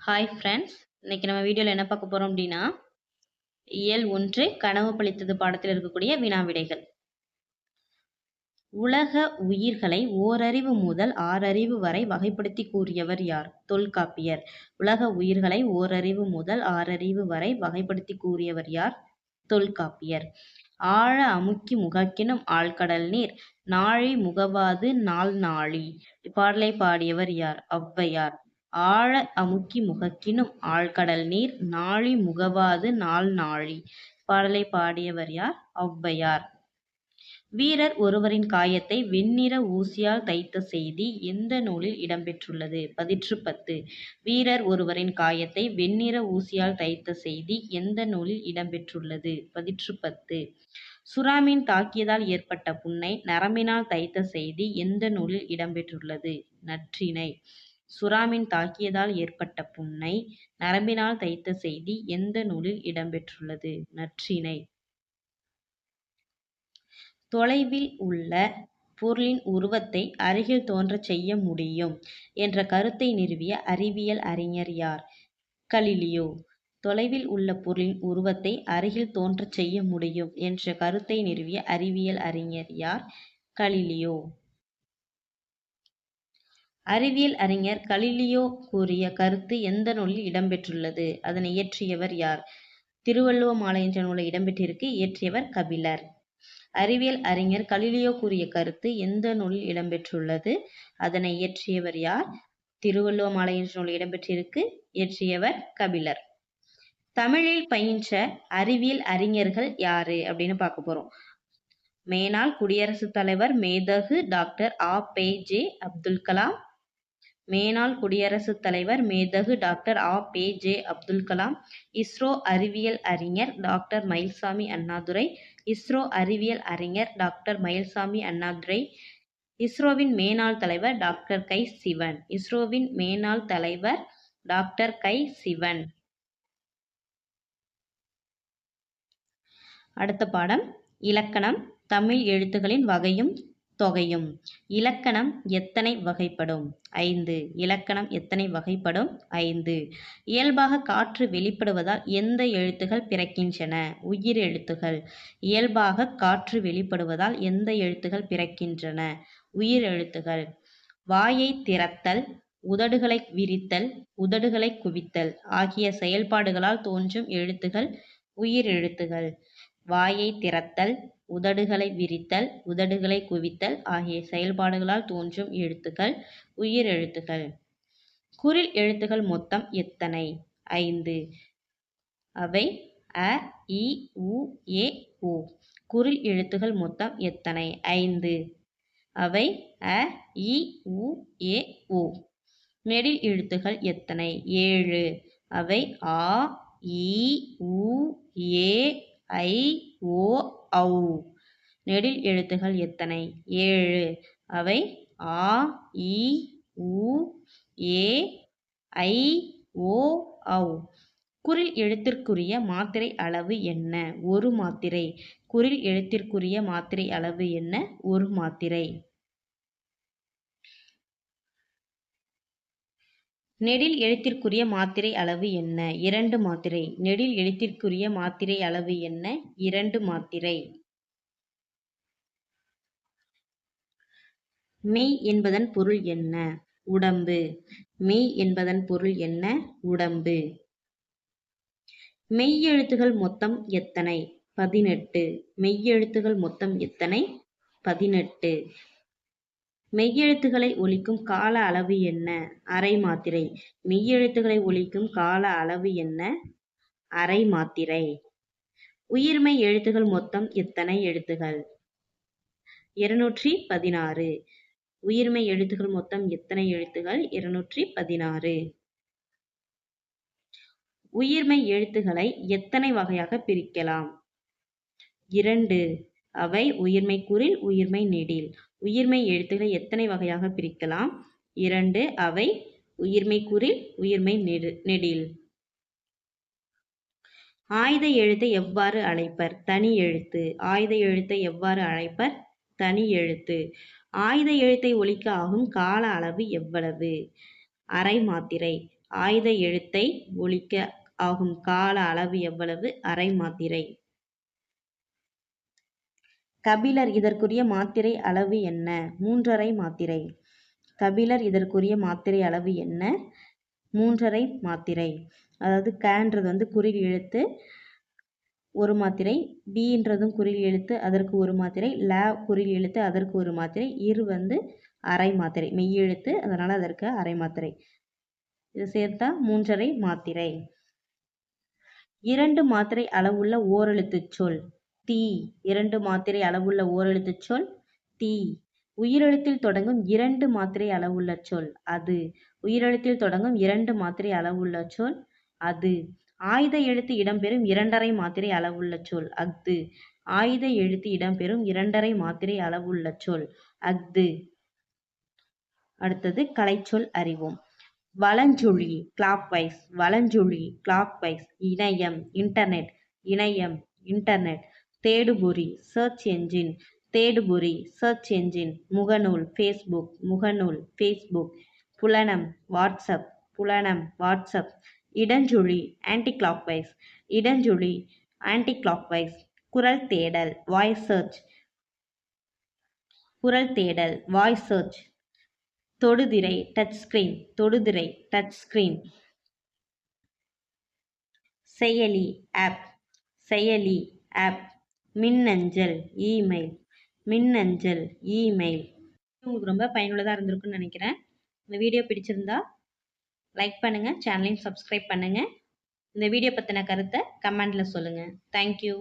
Hi friends, இன்னைக்கு நம்ம வீடியோவில் என்ன பார்க்க போகிறோம் அப்படின்னா, இயல் 1 கனவு பழித்தது பாடத்தில் இருக்கக்கூடிய வினா விடைகள். உலக உயிர்களை ஓரறிவு முதல் ஆறறிவு வரை வகைப்படுத்தி கூறியவர் யார்? தொல்காப்பியர். உலக உயிர்களை ஓரறிவு முதல் ஆறறிவு வரை வகைப்படுத்தி கூறியவர் யார்? தொல்காப்பியர். ஆழ அமுக்கி முகக்கினும் ஆழ்கடல் நீர் நாழி முகவாது நாள் நாழி. இப்பாடலை பாடியவர் யார்? ஔவையார். ஆழ அமுக்கி முகக்கினும் ஆழ்கடல் நீர் நாழி முகவாது நாள் நாழி. பாடலை பாடியவர் யார்? ஔவையார். வீரர் ஒருவரின் காயத்தை வெண்ணிற ஊசியால் தைத்த செய்தி எந்த நூலில் இடம்பெற்றுள்ளது? பதிற்று 10. வீரர் ஒருவரின் காயத்தை வெண்ணிற ஊசியால் தைத்த செய்தி எந்த நூலில் இடம்பெற்றுள்ளது? பதிற்று 10. சுறாமீன் தாக்கியதால் ஏற்பட்ட புண்ணை நரம்பினால் தைத்த செய்தி எந்த நூலில் இடம்பெற்றுள்ளது? நற்றிணை. சுறாமீன் தாக்கியதால் ஏற்பட்ட புண்ணை நரம்பினால் தைத்த செய்தி எந்த நூலில் இடம்பெற்றுள்ளது? நற்றிணை. தொலைவில் உள்ள பொருளின் உருவத்தை அருகில் தோன்றச் செய்ய முடியும் என்ற கருத்தை நிறுவிய அறிவியல் அறிஞர் யார்? கலிலியோ. தொலைவில் உள்ள பொருளின் உருவத்தை அருகில் தோன்றச் செய்ய முடியும் என்ற கருத்தை நிறுவிய அறிவியல் அறிஞர் யார்? கலிலியோ. அறிவியல் அறிஞர் கலிலியோ கூறிய கருத்து எந்த நூலில் இடம்பெற்றுள்ளது? அதனை இயற்றியவர் யார்? திருவள்ளுவ மாலை என்ற நூலில் இடம்பெற்றிருக்கு. இயற்றியவர் கபிலர். அறிவியல் அறிஞர் கலிலியோ கூறிய கருத்து எந்த நூலில் இடம்பெற்றுள்ளது? அதனை இயற்றியவர் யார்? திருவள்ளுவ மாலை என்ற நூலில் இடம்பெற்றிருக்கு. இயற்றியவர் கபிலர். தமிழில் பயின்ற அறிவியல் அறிஞர்கள் யாரு அப்படின்னு பார்க்க போறோம். மேனாள் குடியரசுத் தலைவர் மேதகு டாக்டர் ஆ.பெ.ஜே. அப்துல் கலாம். மேனாள் குடியரசுத் தலைவர் மேதகு டாக்டர் ஆ.பெ.ஜே. அப்துல் கலாம். இஸ்ரோ அறிவியல் அறிஞர் டாக்டர் மயில்சாமி அண்ணாதுரை. இஸ்ரோ அறிவியல் அறிஞர் டாக்டர் மயில்சாமி அண்ணாதுரை. இஸ்ரோவின் மேனாள் தலைவர் டாக்டர் கை சிவன். இஸ்ரோவின் மேனாள் தலைவர் டாக்டர் கை சிவன். அடுத்த பாடம் இலக்கணம். தமிழ் எழுத்துகளின் வகையும் தொகையும். இலக்கணம் எத்தனை வகைப்படும்? 5. இலக்கணம் எத்தனை வகைப்படும்? 5. இயல்பாக காற்று வெளிப்படுவதால் எந்த எழுத்துகள் பிறக்கின்றன? உயிர் எழுத்துகள். இயல்பாக காற்று வெளிப்படுவதால் எந்த எழுத்துகள் பிறக்கின்றன? உயிர் எழுத்துகள். வாயை திறத்தல், உதடுகளை விரித்தல், உதடுகளை குவித்தல் ஆகிய செயல்பாடுகளால் தோன்றும் எழுத்துகள் உயிர் எழுத்துகள். வாயை திறத்தல், உதடுகளை விரித்தல், உதடுகளை குவித்தல் ஆகிய செயல்பாடுகளால் தோன்றும் எழுத்துக்கள் உயிர் எழுத்துகள். குறில் எழுத்துகள் மொத்தம் எத்தனை? 5. அவை அ, இ, உ, ஏ, ஓ. குறில் எழுத்துகள் மொத்தம் எத்தனை? 5. அவை அ, இ, உ, ஏ, ஓ. நெடில் எழுத்துகள் எத்தனை? 7. அவை ஆ, இ, உ, ஏ, ஐ, ஓ, ஔ. நெடில் எழுத்துகள் எத்தனை? 7. அவை ஆ, இ, உ, ஏ, ஐ, ஓ, ஔ. குறில் எழுத்திற்குரிய மாத்திரை அளவு என்ன? ஒரு மாத்திரை. குறில் எழுத்திற்குரிய மாத்திரை அளவு என்ன? ஒரு மாத்திரை. நெடில் எழுத்திற்குரிய மாத்திரை அளவு என்ன? 2 மாத்திரை. நெடில் எழுத்திற்குரிய மாத்திரை அளவு என்ன? 2 மாத்திரை. மெய் என்பதன் பொருள் என்ன? உடம்பு. மெய் என்பதன் பொருள் என்ன? உடம்பு. மெய்யெழுத்துகள் மொத்தம் எத்தனை? 18. மெய்யெழுத்துகள் மொத்தம் எத்தனை? 18. மெய்யெழுத்துக்களை ஒலிக்கும் கால அளவு என்ன? அரை மாத்திரை. மெய்யெழுத்துக்களை ஒலிக்கும் கால அளவு என்ன? அரை மாத்திரை. உயிர்மெய் எழுத்துகள் மொத்தம் எத்தனை எழுத்துகள்? 216. உயிர்மெய் எழுத்துகள் மொத்தம் எத்தனை எழுத்துகள்? 216. உயிர்மெய் எழுத்துக்களை எத்தனை வகையாக பிரிக்கலாம்? 2. அவை உயிர்மெய் குறில், உயிர்மெய் நெடில். உயிர்மெய் எழுத்துக்களை எத்தனை வகையாக பிரிக்கலாம்? 2. அவை உயிர்மெய் குறில், உயிர்மெய் நெடில். ஆய்த எழுத்தை எவ்வாறு அழைப்பர்? தனி எழுத்து. ஆய்த எழுத்தை எவ்வாறு அழைப்பர்? தனி எழுத்து. ஆய்த எழுத்தை ஒலிக்க ஆகும் கால அளவு எவ்வளவு? அரை மாத்திரை. ஆய்த எழுத்தை ஒலிக்க ஆகும் கால அளவு எவ்வளவு? அரை மாத்திரை. கபிலர் இதற்குரிய மாத்திரை அளவு என்ன? 3½ மாத்திரை. கபிலர் இதற்குரிய மாத்திரை அளவு என்ன? 3½ மாத்திரை. அதாவது கன்றது குறில் எழுத்து, ஒரு மாத்திரை. பீன்றதும் குறில் எழுத்து, அதற்கு ஒரு மாத்திரை. ல குறில் எழுத்து, அதற்கு ஒரு மாத்திரை. இரு அரை மாத்திரை, மெய்யெழுத்து, அதனால் அதற்கு அரை மாத்திரை. இது சேர்த்தா 3½ மாத்திரை. 2 மாத்திரை அளவுள்ள ஓரெழுத்துச் சொல். தீ. 2 மாத்திரை அளவுள்ள ஓரெழுத்துச் சொல் தீ. உயிரெழுத்தில் தொடங்கும் 2 மாத்திரை அளவுள்ள சொல். அது. உயிரெழுத்தில் தொடங்கும் 2 மாத்திரை அளவுள்ள சொல். அது. ஆய்த எழுத்து இடம்பெறும் 2½ மாத்திரை அளவுள்ள சொல். அஃது. ஆய்த எழுத்து இடம்பெறும் 2½ மாத்திரை அளவுள்ள சொல். அஃது. அடுத்தது கலைச்சொல் அறிவோம். வலஞ்சுழி கிளாக்வைஸ். வலஞ்சுழி கிளாக்வைஸ். இணையம் இன்டர்நெட். இணையம் இன்டர்நெட். தேடுபொறி சர்ச் என்ஜின். தேடுபொறி சர்ச் என்ஜின். முகநூல் ஃபேஸ்புக். முகநூல் ஃபேஸ்புக். புலனம் வாட்ஸ்அப். புலனம் வாட்ஸ்அப். இடஞ்சுழி ஆன்டி கிளாக்வைஸ். இடஞ்சுழி ஆன்டி கிளாக்வைஸ். குரல் தேடல் வாய்ஸ் சர்ச். குரல் தேடல் வாய்ஸ் சர்ச். தொடுதிரை டச் ஸ்கிரீன். தொடுதிரை டச் ஸ்கிரீன். செயலி ஆப். செயலி ஆப். மின்னஞ்சல் இமெயில். மின்னஞ்சல் இமெயில். உங்களுக்கு ரொம்ப பயனுள்ளதாக இருந்திருக்குன்னு நினைக்கிறேன். இந்த வீடியோ பிடிச்சிருந்தா லைக் பண்ணுங்கள், சேனலையும் சப்ஸ்கிரைப் பண்ணுங்கள். இந்த வீடியோ பற்றின கருத்தை கமெண்டில் சொல்லுங்கள். தேங்க்யூ.